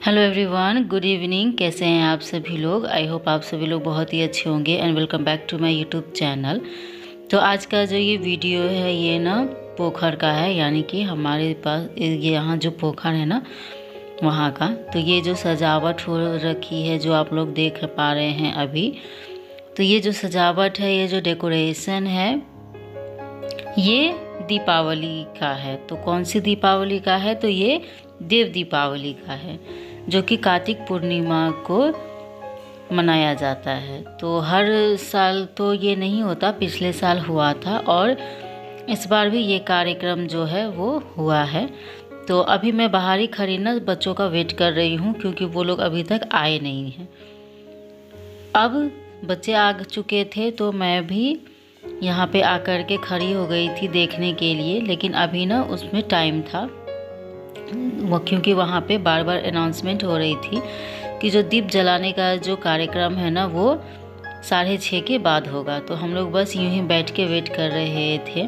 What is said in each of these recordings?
Hello everyone, good evening. कैसे हैं आप सभी लोग? आई होप आप सभी लोग बहुत ही अच्छे होंगे and welcome back to my YouTube channel. तो आज का जो ये वीडियो है ये ना पोखर का है, यानी कि हमारे पास ये यहाँ जो पोखर है ना वहाँ का। तो ये जो सजावट हो रखी है जो आप लोग देख पा रहे हैं अभी, तो ये जो सजावट है, ये जो डेकोरेशन है, ये दीपावली का है। तो कौन सी दीपावली का है? तो ये देव दीपावली का है, जो कि कार्तिक पूर्णिमा को मनाया जाता है। तो हर साल तो ये नहीं होता, पिछले साल हुआ था और इस बार भी ये कार्यक्रम जो है वो हुआ है। तो अभी मैं बाहर ही खड़ी ना बच्चों का वेट कर रही हूँ, क्योंकि वो लोग अभी तक आए नहीं हैं। अब बच्चे आ चुके थे तो मैं भी यहाँ पे आकर के खड़ी हो गई थी देखने के लिए, लेकिन अभी ना उसमें टाइम था वो, क्योंकि वहाँ पे बार बार अनाउंसमेंट हो रही थी कि जो दीप जलाने का जो कार्यक्रम है ना वो 6:30 के बाद होगा। तो हम लोग बस यूं ही बैठ के वेट कर रहे थे।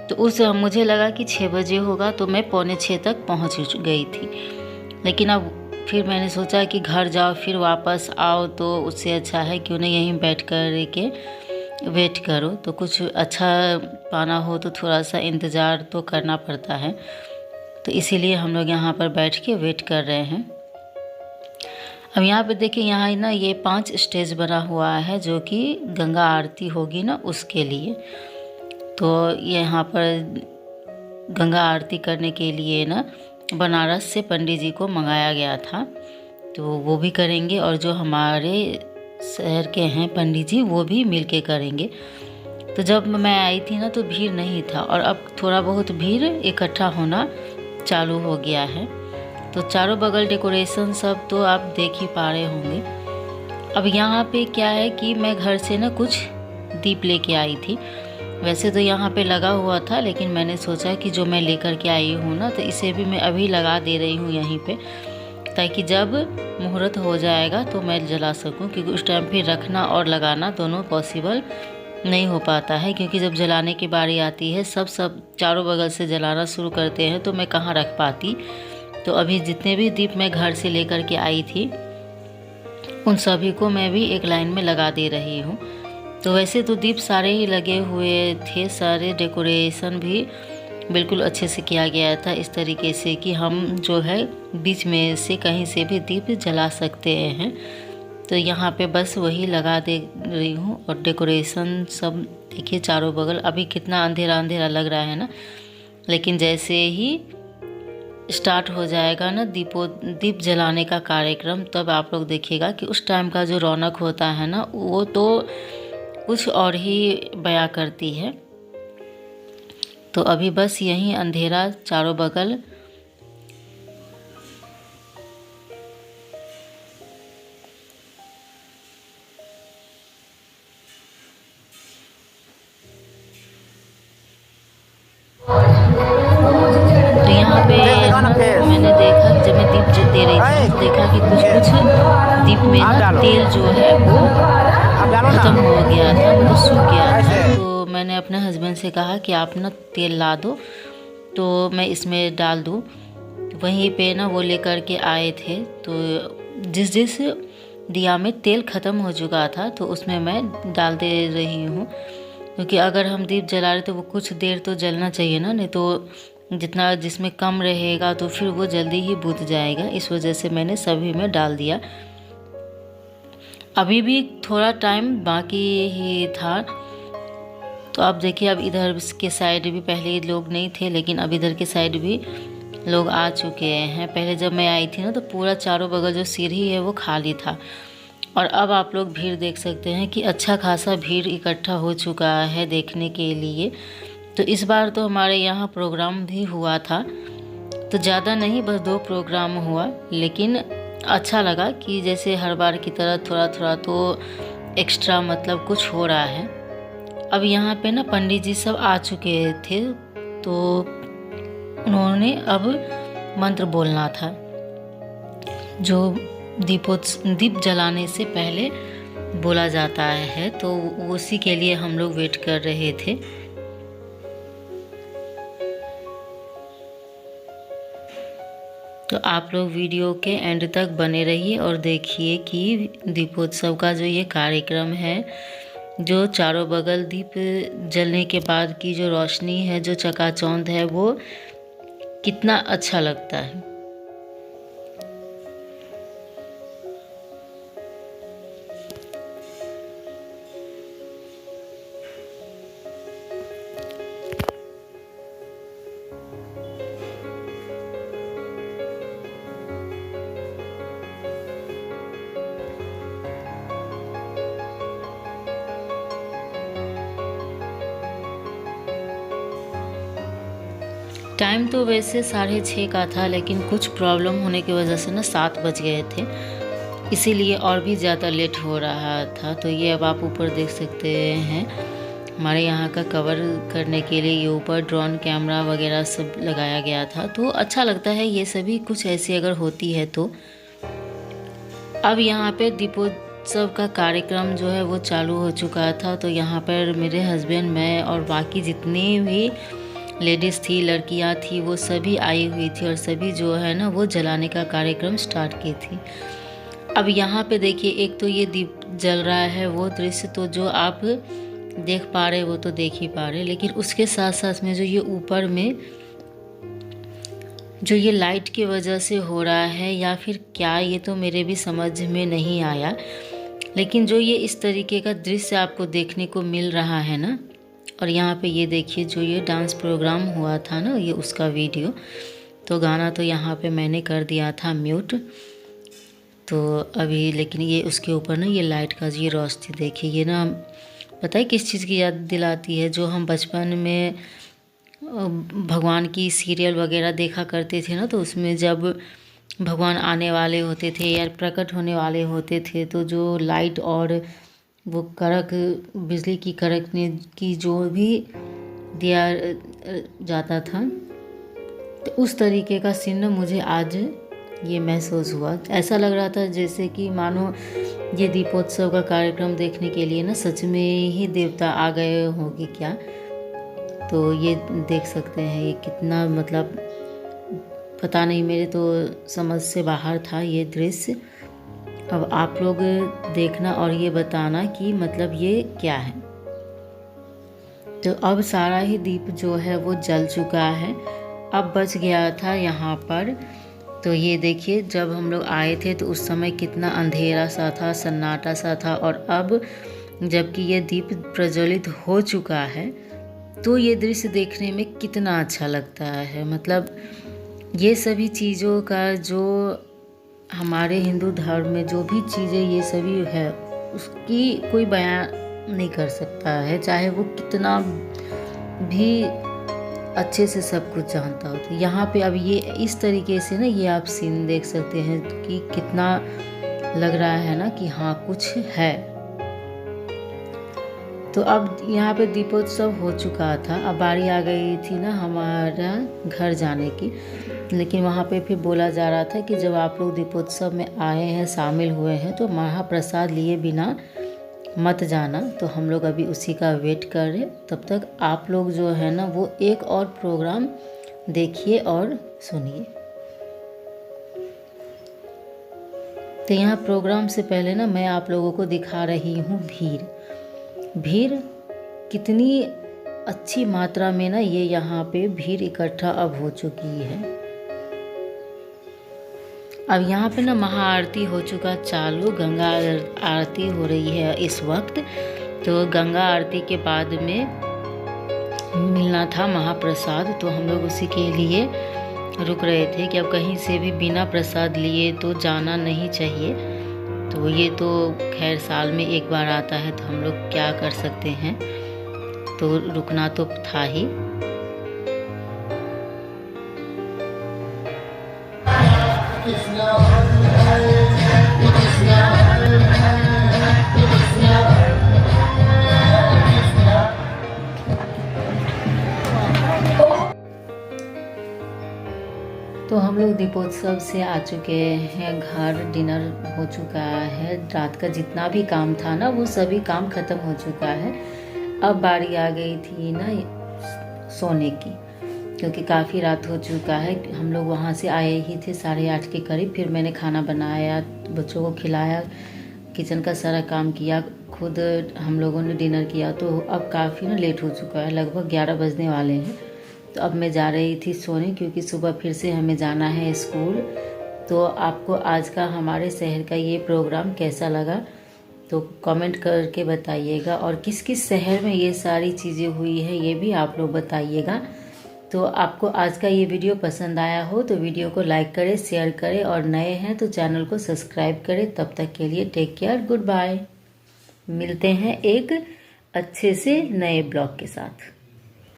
तो मुझे लगा कि 6 बजे होगा, तो मैं 5:45 तक पहुँच गई थी। लेकिन अब फिर मैंने सोचा कि घर जाओ फिर वापस आओ, तो उससे अच्छा है क्यों नहीं यहीं बैठ कर के वेट करो। तो कुछ अच्छा पाना हो तो थोड़ा सा इंतज़ार तो करना पड़ता है। तो इसीलिए हम लोग यहाँ पर बैठ के वेट कर रहे हैं। अब यहाँ पे देखिए, यहाँ ना ये 5 स्टेज बना हुआ है जो कि गंगा आरती होगी ना उसके लिए। तो यहाँ पर गंगा आरती करने के लिए ना बनारस से पंडित जी को मंगाया गया था, तो वो भी करेंगे और जो हमारे शहर के हैं पंडित जी वो भी मिलके करेंगे। तो जब मैं आई थी ना तो भीड़ नहीं था, और अब थोड़ा बहुत भीड़ इकट्ठा होना चालू हो गया है। तो चारों बगल डेकोरेशन सब तो आप देख ही पा रहे होंगे। अब यहाँ पे क्या है कि मैं घर से ना कुछ दीप लेके आई थी। वैसे तो यहाँ पे लगा हुआ था, लेकिन मैंने सोचा कि जो मैं लेकर के आई हूँ ना तो इसे भी मैं अभी लगा दे रही हूँ यहीं पे, ताकि जब मुहूर्त हो जाएगा तो मैं जला सकूँ। क्योंकि उस टाइम पे रखना और लगाना दोनों पॉसिबल नहीं हो पाता है, क्योंकि जब जलाने की बारी आती है सब चारों बगल से जलाना शुरू करते हैं तो मैं कहाँ रख पाती। तो अभी जितने भी दीप मैं घर से लेकर के आई थी उन सभी को मैं भी एक लाइन में लगा दे रही हूँ। तो वैसे तो दीप सारे ही लगे हुए थे, सारे डेकोरेशन भी बिल्कुल अच्छे से किया गया था, इस तरीके से कि हम जो है बीच में से कहीं से भी दीप जला सकते हैं। तो यहाँ पे बस वही लगा दे रही हूँ। और डेकोरेशन सब देखिए चारों बगल, अभी कितना अंधेरा अंधेरा लग रहा है ना, लेकिन जैसे ही स्टार्ट हो जाएगा ना दीप जलाने का कार्यक्रम, तब आप लोग देखिएगा कि उस टाइम का जो रौनक होता है ना वो तो कुछ और ही बयां करती है। तो अभी बस यहीं अंधेरा चारों बगल। तो यहाँ पे मैंने देखा कि जब मैं दीप दे रही थी तो देखा कि कुछ कुछ दीप में ना तेल जो है वो ख़त्म हो गया था, मतलब सूख गया था। तो मैंने अपने हस्बैंड से कहा कि आप ना तेल ला दो तो मैं इसमें डाल दूँ। वहीं पे ना वो लेकर के आए थे। तो जिस दिया में तेल ख़त्म हो चुका था तो उसमें मैं डाल दे रही हूँ, क्योंकि अगर हम दीप जला रहे तो वो कुछ देर तो जलना चाहिए ना, नहीं तो जितना जिसमें कम रहेगा तो फिर वो जल्दी ही बुझ जाएगा। इस वजह से मैंने सभी में डाल दिया। अभी भी थोड़ा टाइम बाकी ही था। तो अब देखिए, अब इधर के साइड भी पहले लोग नहीं थे, लेकिन अब इधर के साइड भी लोग आ चुके हैं। पहले जब मैं आई थी ना तो पूरा चारों बगल जो सीढ़ी है वो खाली था, और अब आप लोग भीड़ देख सकते हैं कि अच्छा खासा भीड़ इकट्ठा हो चुका है देखने के लिए। तो इस बार तो हमारे यहाँ प्रोग्राम भी हुआ था, तो ज़्यादा नहीं, बस 2 प्रोग्राम हुआ, लेकिन अच्छा लगा कि जैसे हर बार की तरह थोड़ा थोड़ा तो एक्स्ट्रा मतलब कुछ हो रहा है। अब यहाँ पे ना पंडित जी सब आ चुके थे, तो उन्होंने अब मंत्र बोलना था जो दीप जलाने से पहले बोला जाता है। तो उसी के लिए हम लोग वेट कर रहे थे। तो आप लोग वीडियो के एंड तक बने रहिए और देखिए कि दीपोत्सव का जो ये कार्यक्रम है, जो चारों बगल दीप जलने के बाद की जो रोशनी है, जो चकाचौंध है, वो कितना अच्छा लगता है। टाइम तो वैसे 6:30 का था, लेकिन कुछ प्रॉब्लम होने की वजह से ना 7 बज गए थे, इसीलिए और भी ज़्यादा लेट हो रहा था। तो ये अब आप ऊपर देख सकते हैं, हमारे यहाँ का कवर करने के लिए ये ऊपर ड्रोन कैमरा वगैरह सब लगाया गया था। तो अच्छा लगता है ये सभी कुछ ऐसी अगर होती है तो। अब यहाँ पे दीपोत्सव का कार्यक्रम जो है वो चालू हो चुका था। तो यहाँ पर मेरे हस्बैंड, मैं और बाकी जितनी भी लेडीज़ थी, लड़कियाँ थी, वो सभी आई हुई थी और सभी जो है ना वो जलाने का कार्यक्रम स्टार्ट की थी। अब यहाँ पे देखिए, एक तो ये दीप जल रहा है, वो दृश्य तो जो आप देख पा रहे वो तो देख ही पा रहे, लेकिन उसके साथ साथ में जो ये ऊपर में जो ये लाइट की वजह से हो रहा है या फिर क्या, ये तो मेरे भी समझ में नहीं आया। लेकिन जो ये इस तरीके का दृश्य आपको देखने को मिल रहा है ना, और यहाँ पे ये देखिए जो ये डांस प्रोग्राम हुआ था ना, ये उसका वीडियो। तो गाना तो यहाँ पे मैंने कर दिया था म्यूट। तो अभी लेकिन ये उसके ऊपर ना ये लाइट का ये रोशनी देखिए, ये ना पता है किस चीज़ की याद दिलाती है? जो हम बचपन में भगवान की सीरियल वगैरह देखा करते थे ना, तो उसमें जब भगवान आने वाले होते थे या प्रकट होने वाले होते थे, तो जो लाइट और वो कड़क बिजली की कड़कने की जो भी दिया जाता था, तो उस तरीके का सीन मुझे आज ये महसूस हुआ। ऐसा लग रहा था जैसे कि मानो ये दीपोत्सव का कार्यक्रम देखने के लिए ना सच में ही देवता आ गए होंगे क्या। तो ये देख सकते हैं, ये कितना मतलब पता नहीं, मेरे तो समझ से बाहर था ये दृश्य। अब आप लोग देखना और ये बताना कि मतलब ये क्या है। तो अब सारा ही दीप जो है वो जल चुका है। अब बच गया था यहाँ पर, तो ये देखिए जब हम लोग आए थे तो उस समय कितना अंधेरा सा था, सन्नाटा सा था, और अब जबकि ये दीप प्रज्वलित हो चुका है तो ये दृश्य देखने में कितना अच्छा लगता है। मतलब ये सभी चीज़ों का जो हमारे हिंदू धर्म में जो भी चीज़ें ये सभी है, उसकी कोई बयान नहीं कर सकता है, चाहे वो कितना भी अच्छे से सब कुछ जानता हो। तो यहाँ पे अब ये इस तरीके से ना ये आप सीन देख सकते हैं कि कितना लग रहा है ना कि हाँ कुछ है। तो अब यहाँ पे दीपोत्सव हो चुका था, अब बारी आ गई थी ना हमारा घर जाने की। लेकिन वहाँ पे फिर बोला जा रहा था कि जब आप लोग दीपोत्सव में आए हैं, शामिल हुए हैं, तो महाप्रसाद लिए बिना मत जाना। तो हम लोग अभी उसी का वेट कर रहे, तब तक आप लोग जो है ना वो एक और प्रोग्राम देखिए और सुनिए। तो यहाँ प्रोग्राम से पहले ना मैं आप लोगों को दिखा रही हूँ भीड़ कितनी अच्छी मात्रा में ना ये यहाँ पे भीड़ इकट्ठा अब हो चुकी है। अब यहाँ पे ना महाआरती हो चुका चालू, गंगा आरती हो रही है इस वक्त। तो गंगा आरती के बाद में मिलना था महाप्रसाद, तो हम लोग उसी के लिए रुक रहे थे कि अब कहीं से भी बिना प्रसाद लिए तो जाना नहीं चाहिए। तो ये तो खैर साल में एक बार आता है, तो हम लोग क्या कर सकते हैं, तो रुकना तो था ही। तो हम लोग दीपोत्सव से आ चुके हैं घर, डिनर हो चुका है, रात का जितना भी काम था ना वो सभी काम ख़त्म हो चुका है। अब बारी आ गई थी ना सोने की। क्योंकि काफ़ी रात हो चुका है। हम लोग वहाँ से आए ही थे 8:30 के करीब। फिर मैंने खाना बनाया, बच्चों को खिलाया, किचन का सारा काम किया, खुद हम लोगों ने डिनर किया। तो अब काफ़ी ना लेट हो चुका है, लगभग 11 बजने वाले हैं। तो अब मैं जा रही थी सोने, क्योंकि सुबह फिर से हमें जाना है स्कूल। तो आपको आज का हमारे शहर का ये प्रोग्राम कैसा लगा तो कमेंट करके बताइएगा, और किस किस शहर में ये सारी चीज़ें हुई है ये भी आप लोग बताइएगा। तो आपको आज का ये वीडियो पसंद आया हो तो वीडियो को लाइक करें, शेयर करें, और नए हैं तो चैनल को सब्सक्राइब करें। तब तक के लिए टेक केयर, गुड बाय। मिलते हैं एक अच्छे से नए ब्लॉग के साथ।